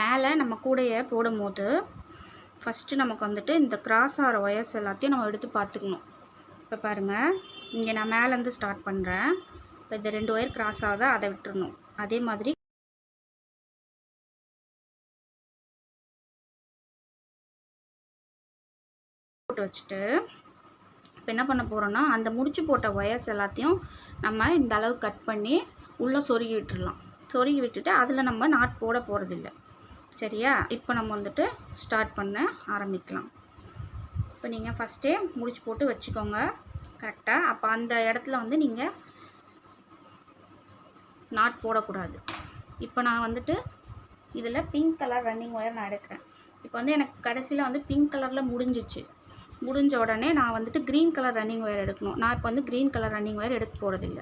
மேலே நம்ம கூடையை போடும்போது ஃபஸ்ட்டு நமக்கு வந்துட்டு இந்த கிராஸ் ஆகிற ஒயர்ஸ் எல்லாத்தையும் நம்ம எடுத்து பார்த்துக்கணும். இப்போ பாருங்கள், இங்கே நான் மேலேருந்து ஸ்டார்ட் பண்ணுறேன். இப்போ இந்த 2 ஒயர் கிராஸ் ஆகுதா, அதை விட்டுறணும். அதே மாதிரி போட்டு வச்சுட்டு இப்போ என்ன பண்ண போகிறோன்னா, அந்த முடிச்சு போட்ட ஒயர்ஸ் எல்லாத்தையும் நம்ம இந்த அளவு கட் பண்ணி உள்ளே சொருகி விட்டுடலாம். சொருகி விட்டுட்டு அதில் நம்ம நாட் போட போகிறதில்ல. சரியா? இப்போ நம்ம வந்துட்டு ஸ்டார்ட் பண்ண ஆரம்பிக்கலாம். இப்போ நீங்கள் ஃபஸ்ட்டே முடிச்சு போட்டு வச்சுக்கோங்க கரெக்டாக. அப்போ அந்த இடத்துல வந்து நீங்கள் நாட் போடக்கூடாது. இப்போ நான் வந்துட்டு இதில் பிங்க் கலர் ரன்னிங் ஒயர் நான் எடுக்கிறேன். இப்போ வந்து எனக்கு கடைசியில் வந்து பிங்க் கலரில் முடிஞ்ச உடனே நான் வந்துட்டு க்ரீன் கலர் ரன்னிங் ஒயர் எடுக்கணும். நான் இப்போ வந்து க்ரீன் கலர் ரன்னிங் ஒயர் எடுக்க போகிறதில்ல.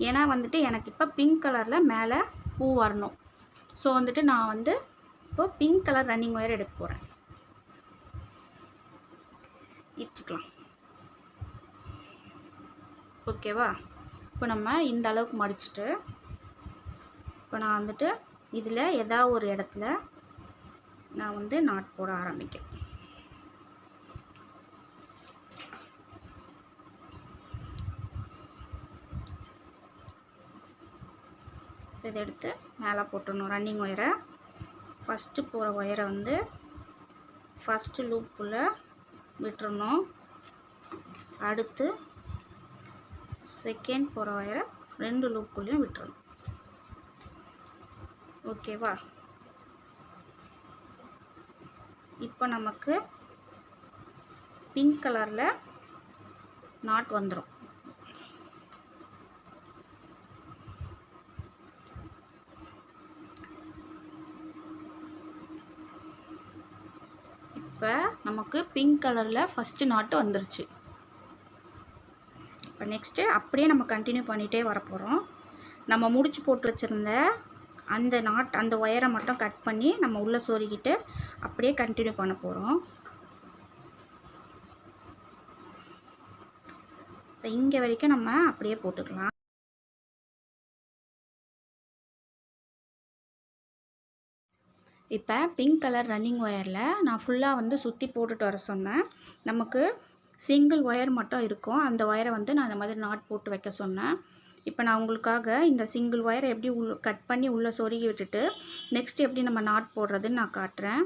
ஏன்னா வந்துட்டு எனக்கு இப்போ பிங்க் கலரில் மேலே பூ வரணும். ஸோ வந்துட்டு நான் வந்து இப்போ பிங்க் கலர் ரன்னிங் ஒயர் எடுக்க போகிறேன். இடிச்சுக்கலாம். ஓகேவா? இப்போ நம்ம இந்த அளவுக்கு மடிச்சுட்டு இப்போ நான் வந்துட்டு இதில் ஏதாவது ஒரு இடத்துல நான் வந்து நாட் போட ஆரம்பிக்கிறேன். இதை எடுத்து மேலே போட்டுடணும் ரன்னிங் ஒயரை. ஃபஸ்ட்டு போகிற ஒயரை வந்து ஃபஸ்ட்டு லூப்புக்குள்ளே விட்டுறணும். அடுத்து செகண்ட் போகிற ஒயரை 2 லூப்புக்குள்ளேயும் விட்டுறணும். ஓகேவா? இப்போ நமக்கு பிங்க் கலரில் நாட் வந்துடும். இப்போ நமக்கு பிங்க் கலரில் ஃபஸ்ட்டு நாட்டு வந்துருச்சு. இப்போ நெக்ஸ்ட்டு அப்படியே நம்ம கண்டினியூ பண்ணிகிட்டே வரப்போகிறோம். நம்ம முடிச்சு போட்டு வச்சுருந்த அந்த ஒயரை மட்டும் கட் பண்ணி நம்ம உள்ளே சொருகிட்டு அப்படியே கண்டினியூ பண்ண போகிறோம். இப்போ இங்கே வரைக்கும் நம்ம அப்படியே போட்டுக்கலாம். இப்போ பிங்க் கலர் ரன்னிங் ஒயரில் நான் ஃபுல்லாக வந்து சுற்றி போட்டுட்டு வர சொன்னேன். நமக்கு சிங்கிள் ஒயர் மட்டும் இருக்கும். அந்த ஒயரை வந்து நான் இந்த மாதிரி நாட் போட்டு வைக்க சொன்னேன். இப்போ நான் உங்களுக்காக இந்த சிங்கிள் ஒயரை எப்படி கட் பண்ணி உள்ளே சொருகி விட்டுட்டு நெக்ஸ்ட் எப்படி நம்ம நாட் போடுறதுன்னு நான் காட்டுறேன்.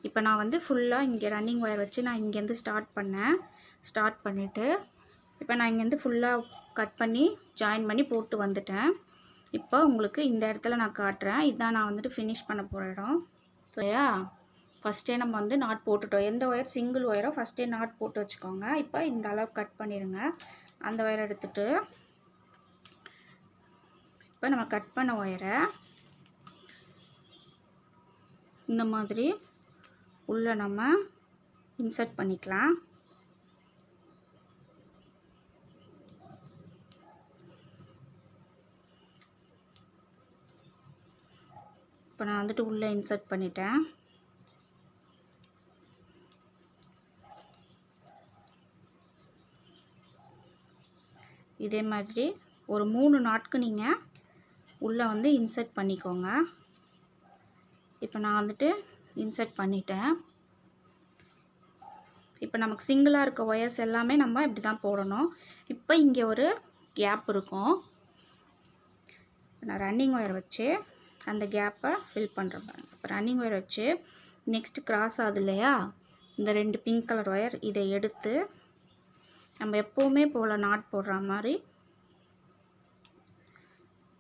இப்போ நான் வந்து ஃபுல்லாக இங்கே ரன்னிங் ஒயர் வச்சு நான் இங்கேருந்து ஸ்டார்ட் பண்ணிவிட்டு இப்போ நான் இங்கேருந்து ஃபுல்லாக கட் பண்ணி ஜாயின் பண்ணி போட்டு வந்துட்டேன். இப்போ உங்களுக்கு இந்த இடத்துல நான் காட்டுறேன். இதுதான் நான் வந்துட்டு ஃபினிஷ் பண்ண போகிற இடம். சரியா? ஃபஸ்ட்டே நம்ம வந்து நாட் போட்டுட்டோம். எந்த ஒயர் சிங்கிள் ஒயரோ ஃபஸ்ட்டே நாட் போட்டு வச்சுக்கோங்க. இப்போ இந்த அளவுக்கு கட் பண்ணிடுங்க. அந்த ஒயரை எடுத்துகிட்டு இப்போ நம்ம கட் பண்ண ஒயரை இந்த மாதிரி உள்ளே நம்ம இன்சர்ட் பண்ணிக்கலாம். இப்போ நான் வந்துட்டு உள்ளே இன்சர்ட் பண்ணிட்டேன். இதே மாதிரி ஒரு 3 நாட்க்கு நீங்கள் உள்ளே வந்து இன்சர்ட் பண்ணிக்கோங்க. இப்போ நான் வந்துட்டு இன்சர்ட் பண்ணிட்டேன். இப்போ நமக்கு சிங்கிளாக இருக்க ஒயர்ஸ் எல்லாமே நம்ம இப்படி தான் போடணும். இப்போ இங்கே ஒரு கேப் இருக்கும். நான் ரன்னிங் ஒயர் வச்சு அந்த கேப்பை ஃபில் பண்ணுறேன் பாருங்க. இப்போ ரன்னிங் ஒயர் வச்சு நெக்ஸ்ட்டு கிராஸ் ஆகுது இல்லையா, இந்த 2 பிங்க் கலர் ஒயர் இதை எடுத்து நம்ம எப்போவுமே போல் நாட் போடுற மாதிரி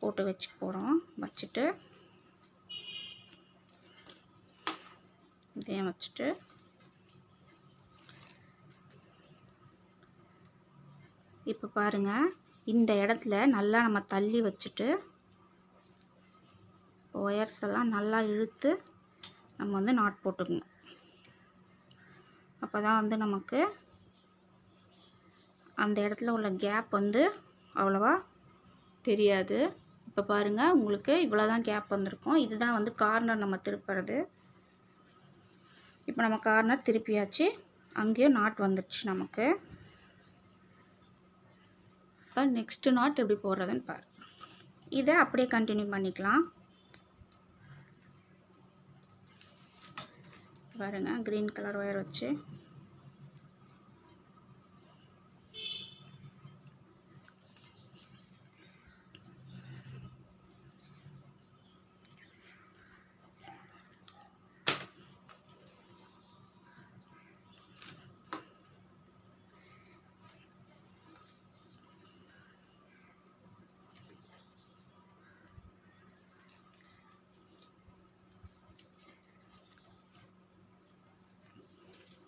போட்டு வச்சுக்க போகிறோம். வச்சுட்டு இதையும் வச்சுட்டு இப்போ பாருங்கள், இந்த இடத்துல நல்லா நம்ம தள்ளி வச்சுட்டு ஒயர்ஸ் எல்லாம் நல்லா இழுத்து நம்ம வந்து நாட் போட்டுக்கணும். அப்போ தான் வந்து நமக்கு அந்த இடத்துல உள்ள கேப் வந்து அவ்வளோவா தெரியாது. இப்போ பாருங்கள், உங்களுக்கு இவ்வளோ தான் கேப் வந்திருக்கும். இதுதான் வந்து கார்னர் நம்ம திருப்புறது. இப்போ நம்ம கார்னர் திருப்பியாச்சு. அங்கேயும் நாட் வந்துடுச்சு நமக்கு. இப்போ நெக்ஸ்ட்டு நாட் எப்படி போடுறதுன்னு பாரு. இதை அப்படியே கண்டினியூ பண்ணிக்கலாம். பாருங்கள் க்ரீன் கலர் ஒயர் வச்சு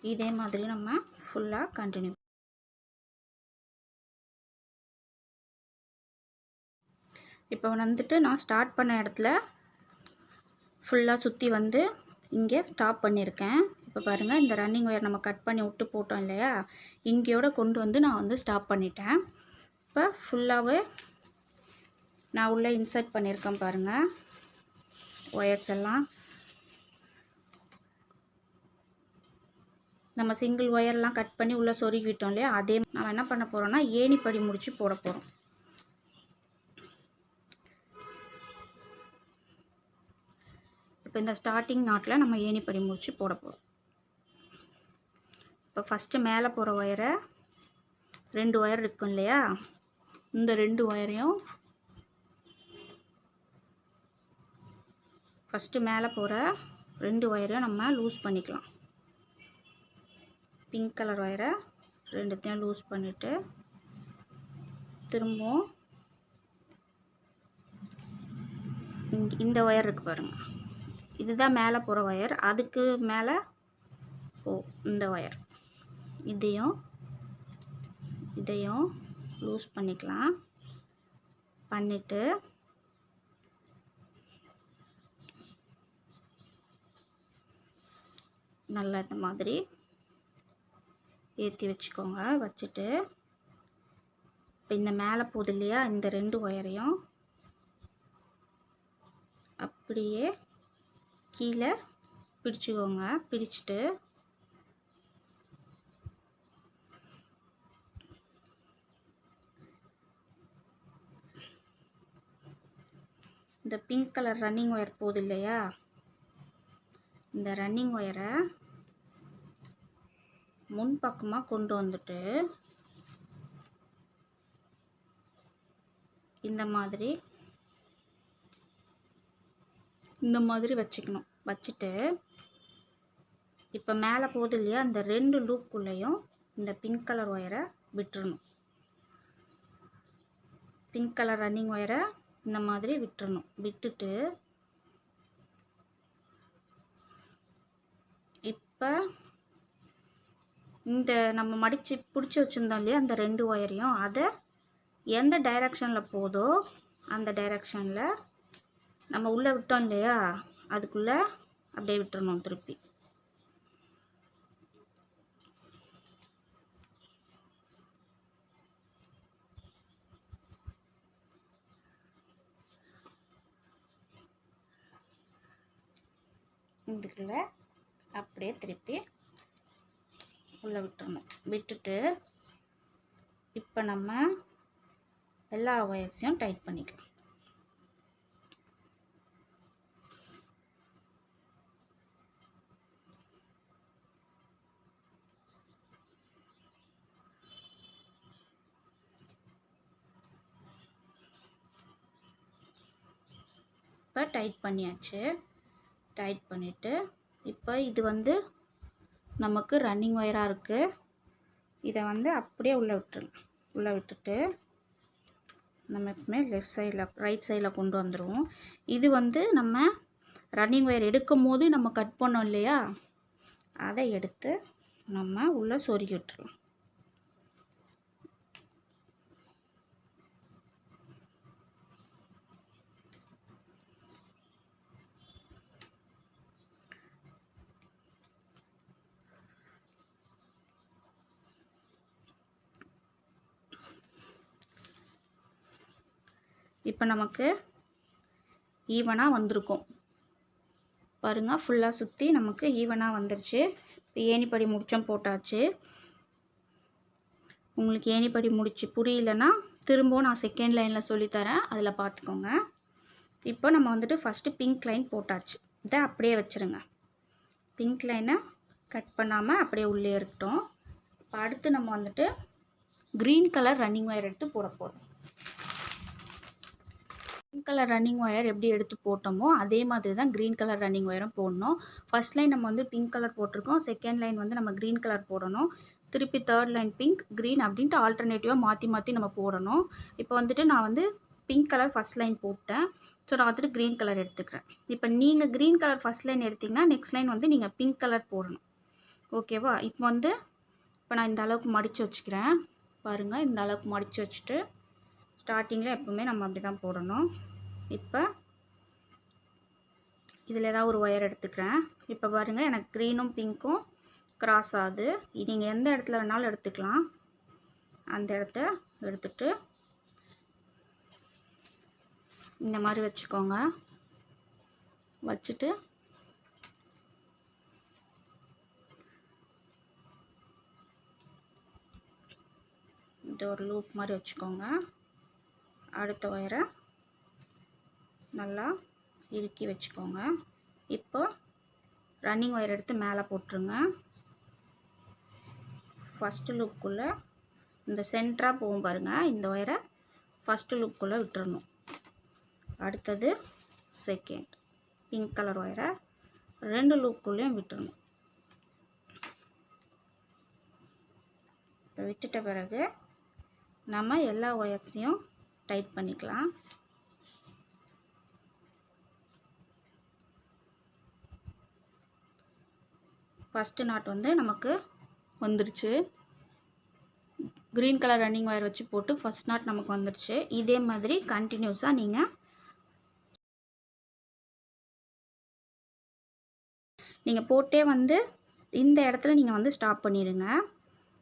இதே மாதிரி நம்ம ஃபுல்லாக கண்டினியூ. இப்போ வந்துட்டு நான் ஸ்டார்ட் பண்ண இடத்துல ஃபுல்லாக சுற்றி வந்து இங்கே ஸ்டாப் பண்ணியிருக்கேன். இப்போ பாருங்கள் இந்த ரன்னிங் ஒயர் நம்ம கட் பண்ணி விட்டு போட்டோம் இல்லையா, இங்கேயோட கொண்டு வந்து நான் வந்து ஸ்டாப் பண்ணிட்டேன். இப்போ ஃபுல்லாகவே நான் உள்ளே இன்சர்ட் பண்ணியிருக்கேன் பாருங்கள் ஒயர்ஸ் எல்லாம். நம்ம சிங்கிள் ஒயர்லாம் கட் பண்ணி உள்ளே சொருகிட்டோம் இல்லையா, அதே நம்ம என்ன பண்ண போகிறோம்னா ஏணிப்படி முடிச்சு போட போகிறோம். இப்போ இந்த ஸ்டார்டிங் நாட்டில் நம்ம ஏணிப்படி முடிச்சு போட போகிறோம். இப்போ ஃபஸ்ட்டு மேலே போகிற ஒயரை 2 ஒயர் இருக்கும் இல்லையா, இந்த 2 ஒயரையும் ஃபஸ்ட்டு மேலே போகிற 2 ஒயரையும் நம்ம லூஸ் பண்ணிக்கலாம். பிங்க் கலர் ஒயரை 2த்தையும் லூஸ் பண்ணிவிட்டு திரும்பவும் இந்த ஒயர் இருக்குது பாருங்கள், இதுதான் மேலே போகிற ஒயர், அதுக்கு மேலே இந்த ஒயர் இதையும் லூஸ் பண்ணிக்கலாம். பண்ணிவிட்டு நல்லா இந்த மாதிரி ஏற்றி வச்சுக்கோங்க. வச்சுட்டு இப்போ இந்த மேலே போகுது இல்லையா, இந்த 2 ஒயரையும் அப்படியே கீழே பிடிச்சிக்கோங்க. பிடிச்சிட்டு இந்த பிங்க் கலர் ரன்னிங் ஒயர் போகுது இல்லையா, இந்த ரன்னிங் ஒயரை முன்பக்கமாக கொண்டு வந்துட்டு இந்த மாதிரி வச்சுக்கணும். வச்சுட்டு இப்போ மேலே போகுது இல்லையா, இந்த 2 லூப்புக்குள்ளேயும் இந்த பிங்க் கலர் ஒயரை விட்டுறணும். பிங்க் கலர் ரன்னிங் ஒயரை இந்த மாதிரி விட்டுறணும். விட்டுட்டு இப்போ இந்த நம்ம மடித்து பிடிச்சி வச்சுருந்தோம் இல்லையா, அந்த 2 ஒயரையும் அதை எந்த டைரெக்ஷனில் போதோ அந்த டைரெக்ஷனில் நம்ம உள்ளே விட்டோம் இல்லையா, அதுக்குள்ளே அப்படியே விட்டுறணும். திருப்பி இதுக்குள்ளே அப்படியே திருப்பி உள்ளே விட்டுறணும். விட்டுட்டு இப்போ நம்ம எல்லா ஒயர்ஸையும் டைட் பண்ணிக்கலாம். இப்போ டைட் பண்ணியாச்சு. டைட் பண்ணிவிட்டு இப்போ இது வந்து நமக்கு ரன்னிங் ஒயராக இருக்குது. இதை வந்து அப்படியே உள்ளே விட்டுருங்க. உள்ளே விட்டுட்டு நம்ம எப்பவுமே லெஃப்ட் சைடில் ரைட் சைடில் கொண்டு வந்துடுவோம். இது வந்து நம்ம ரன்னிங் ஒயர் எடுக்கும் போது நம்ம கட் பண்ணோம் இல்லையா, அதை எடுத்து நம்ம உள்ளே சொருகி விட்டுருலாம். இப்போ நமக்கு ஈவனாக வந்திருக்கும் பாருங்கள். ஃபுல்லாக சுற்றி நமக்கு ஈவனாக வந்துருச்சு. இப்போ ஏணிப்படி முடிச்சோம் போட்டாச்சு. உங்களுக்கு ஏணிப்படி முடிச்சு புரியலன்னா திரும்பவும் நான் செகண்ட் லைனில் சொல்லித்தரேன், அதில் பார்த்துக்கோங்க. இப்போ நம்ம வந்துட்டு ஃபஸ்ட்டு பிங்க் லைன் போட்டாச்சு. இதை அப்படியே வச்சுருங்க. பிங்க் லைனை கட் பண்ணாமல் அப்படியே உள்ளே இருக்கட்டும். இப்போ அடுத்து நம்ம வந்துட்டு க்ரீன் கலர் ரன்னிங் ஒயர் எடுத்து போட போகிறோம். பிங்க் கலர் ரன்னிங் ஒயர் எப்படி எடுத்து போட்டோமோ அதே மாதிரி தான் க்ரீன் கலர் ரன்னிங் ஒயரும் போடணும். ஃபர்ஸ்ட் லைன் நம்ம வந்து பிங்க் கலர் போட்டிருக்கோம், செகண்ட் லைன் வந்து நம்ம க்ரீன் கலர் போடணும், திருப்பி தேர்ட் லைன் பிங்க் க்ரீன் அப்படின்ட்டு ஆல்டர்னேட்டிவாக மாற்றி நம்ம போடணும். இப்போ வந்துட்டு நான் வந்து பிங்க் கலர் ஃபர்ஸ்ட் லைன் போட்டேன். ஸோ நான் வந்துட்டு க்ரீன் கலர் எடுத்துக்கிறேன். இப்போ நீங்கள் க்ரீன் கலர் ஃபர்ஸ்ட் லைன் எடுத்திங்கன்னா நெக்ஸ்ட் லைன் வந்து நீங்கள் பிங்க் கலர் போடணும். ஓகேவா? இப்போ நான் இந்த அளவுக்கு மடித்து வச்சுக்கிறேன். பாருங்கள், இந்த அளவுக்கு மடித்து வச்சுட்டு ஸ்டார்டிங்கில் எப்போவுமே நம்ம அப்படி தான் போடணும். இப்போ இதில் ஏதாவது ஒரு ஒயர் எடுத்துக்கிறேன். இப்போ பாருங்கள், எனக்கு க்ரீனும் பிங்க்கும் கிராஸ் ஆகுது. நீங்கள் எந்த இடத்துல வேணாலும் எடுத்துக்கலாம். அந்த இடத்த எடுத்துட்டு இந்த மாதிரி வச்சுக்கோங்க. வச்சுட்டு இது ஒரு லூப் மாதிரி வச்சுக்கோங்க. அடுத்த ஒயரை நல்லா இறுக்கி வச்சுக்கோங்க. இப்போ ரன்னிங் ஒயர் எடுத்து மேலே போட்டுருங்க. ஃபஸ்ட்டு லூப்புக்குள்ளே இந்த சென்டராக போகும் பாருங்கள், இந்த ஒயரை ஃபஸ்ட்டு லூப்புக்குள்ளே விட்டுறணும். அடுத்தது செகண்ட் பிங்க் கலர் ஒயரை 2 லூப்புக்குள்ளேயும் விட்டுறணும். இப்போ விட்டுட்ட பிறகு நம்ம எல்லா ஒயர்ஸையும் டைட் பண்ணிக்கலாம். ஃபஸ்ட்டு நாட் வந்து நமக்கு வந்துடுச்சு. க்ரீன் கலர் ரன்னிங் ஒயர் வச்சு போட்டு ஃபஸ்ட் நாட் நமக்கு வந்துடுச்சு. இதே மாதிரி கண்டினியூஸாக நீங்கள் போட்டே வந்து இந்த இடத்துல நீங்கள் வந்து ஸ்டாப் பண்ணிடுங்க.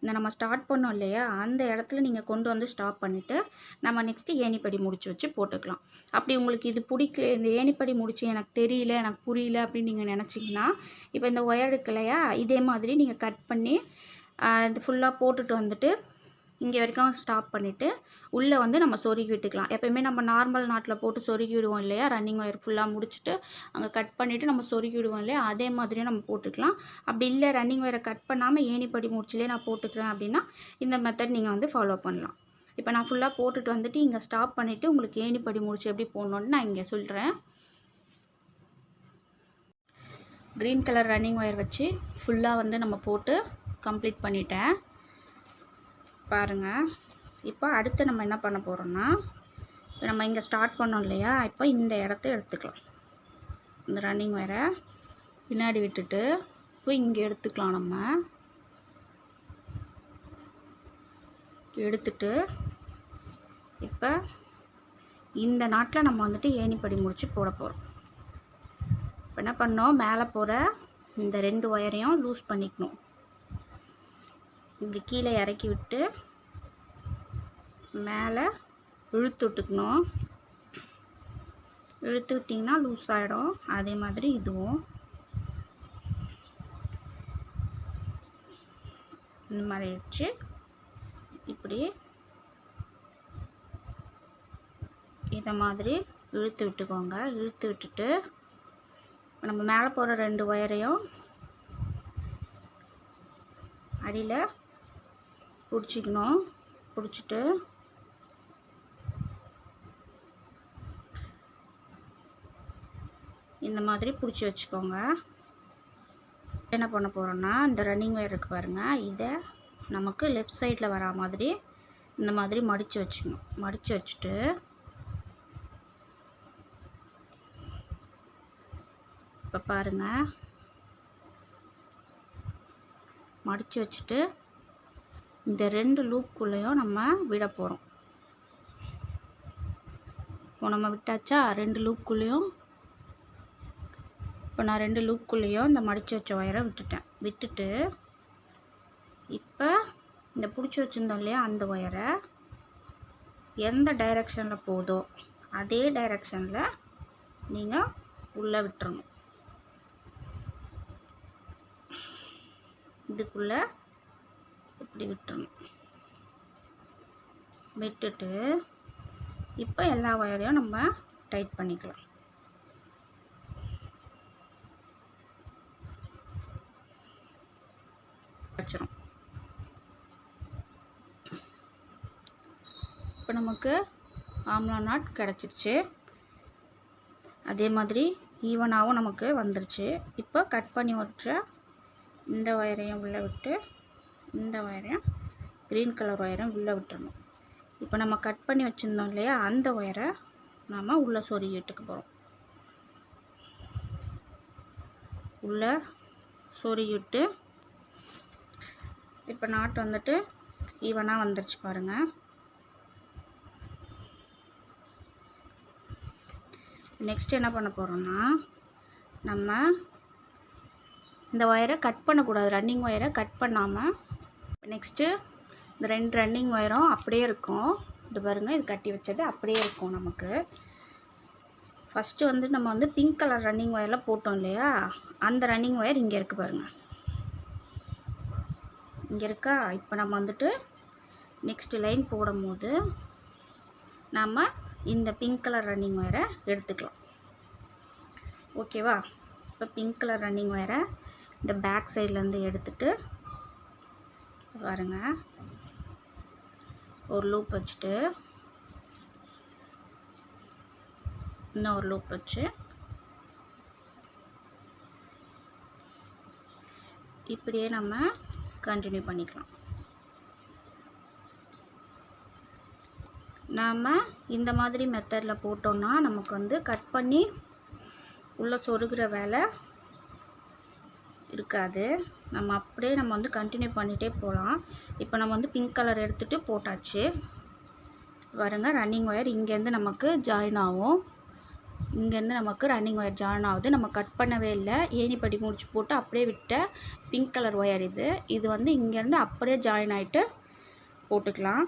இந்த நம்ம ஸ்டார்ட் பண்ணோம் இல்லையா, அந்த இடத்துல நீங்கள் கொண்டு வந்து ஸ்டாப் பண்ணிவிட்டு நம்ம நெக்ஸ்ட்டு ஏணிப்படி முடிச்சு வச்சு போட்டுக்கலாம். அப்படி உங்களுக்கு இது பிடிக்கல, இந்த ஏணிப்படி முடிச்சு எனக்கு தெரியல, எனக்கு புரியல அப்படின்னு நீங்கள் நினச்சிங்கன்னா, இப்போ இந்த ஒயர் இருக்கு இல்லையா, இதே மாதிரி நீங்கள் கட் பண்ணி இது ஃபுல்லாக போட்டுட்டு வந்துட்டு இங்கே வரைக்கும் ஸ்டாப் பண்ணிவிட்டு உள்ளே வந்து நம்ம சொருகி விட்டுக்கலாம். எப்போயுமே நம்ம நார்மல் நாட்டில் போட்டு சொருகி விடுவோம் இல்லையா, ரன்னிங் ஒயர் ஃபுல்லாக முடிச்சுட்டு அங்கே கட் பண்ணிவிட்டு நம்ம சொருகி விடுவோம் இல்லையா, அதே மாதிரியும் நம்ம போட்டுக்கலாம். அப்படி இல்லை ரன்னிங் ஒயரை கட் பண்ணாமல் ஏணிப்படி முடிச்சிலே நான் போட்டுக்கிறேன் அப்படின்னா இந்த மெத்தட் நீங்கள் வந்து ஃபாலோ பண்ணலாம். இப்போ நான் ஃபுல்லாக போட்டுட்டு வந்துட்டு இங்கே ஸ்டாப் பண்ணிவிட்டு உங்களுக்கு ஏணிப்படி முடிச்சு எப்படி போடணுன்னு நான் இங்கே சொல்கிறேன். க்ரீன் கலர் ரன்னிங் ஒயர் வச்சு ஃபுல்லாக வந்து நம்ம போட்டு கம்ப்ளீட் பண்ணிட்டேன். பாருங்கள், இப்போ அடுத்து நம்ம என்ன பண்ண போகிறோம்னா, நம்ம இங்கே ஸ்டார்ட் பண்ணோம் இல்லையா, இப்போ இந்த இடத்த எடுத்துக்கலாம். இந்த ரன்னிங் ஒயரை பின்னாடி விட்டுட்டு இப்போ இங்கே எடுத்துக்கலாம். நம்ம எடுத்துட்டு இப்போ இந்த நாட்டில் நம்ம வந்துட்டு ஏணிப்படி முடிச்சு போட போகிறோம். இப்போ என்ன பண்ணோம், மேலே போகிற இந்த 2 ஒயரையும் லூஸ் பண்ணிக்கணும். இப்படி கீழே இறக்கி விட்டு மேலே இழுத்து விட்டுக்கணும். இழுத்து விட்டிங்கன்னா லூஸ் ஆகிடும். அதே மாதிரி இதுவும் இந்த மாதிரி வச்சு இப்படி இதை மாதிரி இழுத்து விட்டுக்கோங்க. இழுத்து விட்டுட்டு நம்ம மேலே போகிற 2 ஒயரையும் அடியில் பிடிச்சிக்கணும். பிடிச்சிட்டு இந்த மாதிரி பிடிச்சி வச்சுக்கோங்க. என்ன பண்ண போகிறோன்னா, இந்த ரன்னிங் ஒயர் இருக்குது பாருங்கள், இதை நமக்கு லெஃப்ட் சைடில் வரா மாதிரி இந்த மாதிரி மடித்து வச்சுக்கணும். மடித்து வச்சுட்டு இப்போ பாருங்கள், மடித்து வச்சுட்டு இந்த 2 லூப்புக்குள்ளேயும் நம்ம விட போகிறோம். இப்போ நம்ம விட்டாச்சா 2 லூப்புக்குள்ளேயும். இப்போ நான் 2 லூப்புக்குள்ளேயும் இந்த மடித்து வச்ச ஒயரை விட்டுட்டு இப்போ இந்த பிடிச்சி வச்சுருந்தோம் இல்லையா, அந்த ஒயரை எந்த டைரெக்ஷனில் போதோ அதே டைரெக்ஷனில் நீங்கள் உள்ளே விட்டுறணும். இதுக்குள்ளே இப்படி விட்டுறணும். விட்டுட்டு இப்போ எல்லா ஒயரையும் நம்ம டைட் பண்ணிக்கலாம். வச்சிரும். இப்போ நமக்கு ஆம்லா நாட் கிடச்சிருச்சு. அதே மாதிரி ஈவனாகவும் நமக்கு வந்துருச்சு. இப்போ கட் பண்ணி வச்ச இந்த ஒயரையும் உள்ளே விட்டு இந்த ஒயரையும் க்ரீன் கலர் ஒயரையும் உள்ளே விட்டுறணும். இப்போ நம்ம கட் பண்ணி வச்சுருந்தோம் இல்லையா, அந்த ஒயரை நம்ம உள்ளே சொருகிட்டுக்க போகிறோம். உள்ளே சொருகிட்டு இப்போ நாட் வந்துட்டு ஈவனாக வந்துருச்சு பாருங்கள். நெக்ஸ்ட் என்ன பண்ண போகிறோம்னா, நம்ம இந்த ஒயரை கட் பண்ணக்கூடாது. ரன்னிங் ஒயரை கட் பண்ணாமல் நெக்ஸ்ட்டு இந்த 2 ரன்னிங் ஒயரும் அப்படியே இருக்கும். இது பாருங்கள், இது கட்டி வச்சது அப்படியே இருக்கும். நமக்கு ஃபஸ்ட்டு வந்து நம்ம வந்து பிங்க் கலர் ரன்னிங் ஒயரில் போட்டோம் இல்லையா, அந்த ரன்னிங் ஒயர் இங்கே இருக்குது பாருங்கள், இங்கே இருக்கா. இப்போ நம்ம வந்துட்டு நெக்ஸ்ட் லைன் போடும்போது நம்ம இந்த பிங்க் கலர் ரன்னிங் ஒயரை எடுத்துக்கலாம். ஓகேவா? இப்போ பிங்க் கலர் ரன்னிங் ஒயரை இந்த பேக் சைட்லேருந்து எடுத்துட்டு பாருங்க, ஒரு லூப் வச்சுட்டு இன்னொரு லூப் வச்சு இப்படியே நம்ம கண்டினியூ பண்ணிக்கலாம். நாம் இந்த மாதிரி மெத்தடில் போட்டோம்னா நமக்கு வந்து கட் பண்ணி உள்ளே சொருகிற வேலை இருக்காது. நம்ம அப்படியே நம்ம வந்து கண்டினியூ பண்ணிகிட்டே போகலாம். இப்போ நம்ம வந்து பிங்க் கலர் எடுத்துகிட்டு போட்டாச்சு. பாருங்க, ரன்னிங் ஒயர் இங்கேருந்து நமக்கு ஜாயின் ஆகும். இங்கேருந்து நமக்கு ரன்னிங் ஒயர் ஜாயின் ஆகுது. நம்ம கட் பண்ணவே இல்லை, ஏணிப்படி முடிச்சு போட்டு அப்படியே விட்ட பிங்க் கலர் ஒயர் இது. இது வந்து இங்கேருந்து அப்படியே ஜாயின் ஆகிட்டு போட்டுக்கலாம்.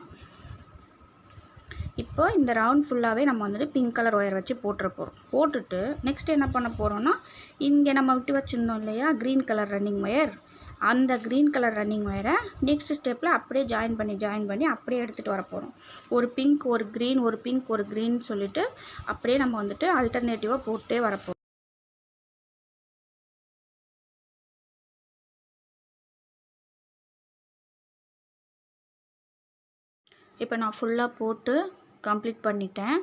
இப்போ இந்த ரவுண்ட் ஃபுல்லாகவே நம்ம வந்துட்டு பிங்க் கலர் ஒயர் வச்சு போட்டுற போகிறோம். போட்டுட்டு நெக்ஸ்ட் என்ன பண்ண போகிறோம்னா, இங்கே நம்ம விட்டு வச்சுருந்தோம் இல்லையா க்ரீன் கலர் ரன்னிங் ஒயர், அந்த க்ரீன் கலர் ரன்னிங் ஒயரை நெக்ஸ்ட் ஸ்டெப்பில் அப்படியே ஜாயின் பண்ணி அப்படியே எடுத்துகிட்டு வர போகிறோம். ஒரு பிங்க் ஒரு க்ரீன், ஒரு பிங்க் ஒரு க்ரீன் சொல்லிவிட்டு அப்படியே நம்ம வந்துட்டு ஆல்டர்னேட்டிவாக போட்டே வரப்போகிறோம். இப்போ நான் ஃபுல்லாக போட்டு கம்ப்ளீட் பண்ணிட்டேன்.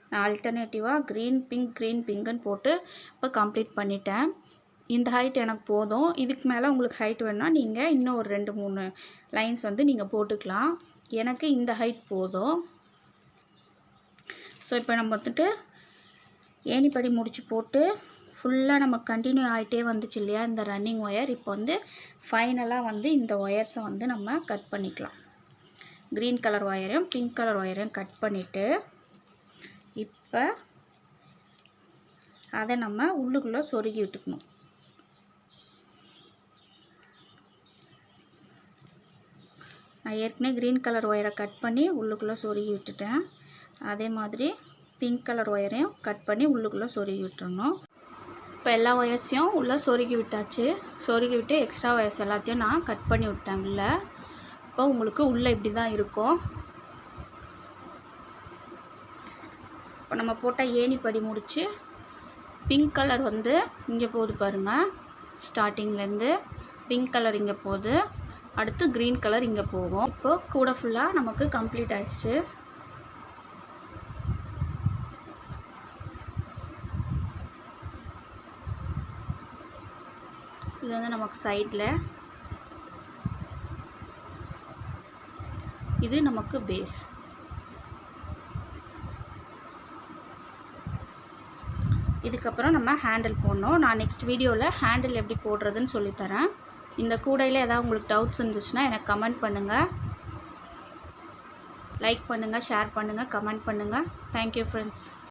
நான் ஆல்டர்னேட்டிவாக க்ரீன் பிங்க்குன்னு போட்டு இப்போ கம்ப்ளீட் பண்ணிட்டேன். இந்த ஹைட் எனக்கு போதும். இதுக்கு மேலே உங்களுக்கு ஹைட் வேணுன்னா நீங்கள் இன்னும் ஒரு 2-3 லைன்ஸ் வந்து நீங்கள் போட்டுக்கலாம். எனக்கு இந்த ஹைட் போதும். ஸோ இப்போ நம்ம வந்துட்டு ஏணிப்படி முடிச்சு போட்டு ஃபுல்லாக நம்ம கண்டினியூ ஆகிட்டே வந்துச்சு இல்லையா இந்த ரன்னிங் ஒயர். இப்போ வந்து ஃபைனலாக வந்து இந்த ஒயர்ஸை வந்து நம்ம கட் பண்ணிக்கலாம். க்ரீன் கலர் ஒயரையும் பிங்க் கலர் ஒயரையும் கட் பண்ணிவிட்டு இப்போ அதை நம்ம உள்ளுக்குள்ளே சொருகி விட்டுக்கணும். நான் ஏற்கனவே க்ரீன் கலர் ஒயரை கட் பண்ணி உள்ளுக்குள்ளே சொருகி விட்டுட்டேன். அதே மாதிரி பிங்க் கலர் ஒயரையும் கட் பண்ணி உள்ளுக்குள்ளே சொருகி விட்டுறணும். இப்போ எல்லா ஒயர்ஸையும் உள்ளே சொருகி விட்டாச்சு. சொருகி விட்டு எக்ஸ்ட்ரா ஒயர்ஸ் எல்லாத்தையும் நான் கட் பண்ணி விட்டேன் உள்ளே. இப்போ உங்களுக்கு உள்ளே இப்படி தான் இருக்கும். இப்போ நம்ம போட்ட ஏணிப்படி முடிச்சு பிங்க் கலர் வந்து இங்கே போகுது பாருங்கள். ஸ்டார்டிங்லேருந்து பிங்க் கலர் இங்கே போகுது, அடுத்து க்ரீன் கலர் இங்கே போகும். இப்போ கூட ஃபுல்லாக நமக்கு கம்ப்ளீட் ஆயிடுச்சு. இது வந்து நமக்கு சைடில், இது நமக்கு பேஸ். இதுக்கப்புறம் நம்ம ஹேண்டில் போடணும். நான் நெக்ஸ்ட் வீடியோவில் ஹேண்டில் எப்படி போடுறதுன்னு சொல்லித்தரேன். இந்த கூடையில் ஏதாவது உங்களுக்கு டவுட்ஸ் இருந்துச்சுன்னா எனக்கு கமெண்ட் பண்ணுங்கள். லைக் பண்ணுங்கள், ஷேர் பண்ணுங்கள், கமெண்ட் பண்ணுங்கள். Thank you friends.